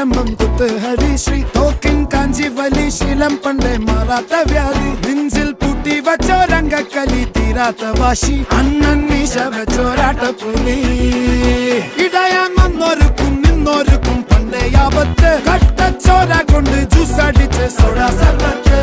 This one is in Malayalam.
ആരംഭം കുത്ത് ഹരിശ്രീ തോക്കിൻ കാഞ്ചി വലി ശീലം പണ്ടേ മാറാത്ത വ്യാധി നെഞ്ചിൽ പൂട്ടി വച്ചോരംഗക്കലി തീരാത്ത വാശി അണ്ണൻ മീശ വെച്ചോരാട്ടപ്പുലി ഇടയാൻ വന്നോർക്കും നിന്നോർക്കും പണ്ടേ ആപത്ത് കട്ടച്ചോര കൊണ്ട് ജ്യൂസ് അടിച്ച് സോഡ സർബത്ത്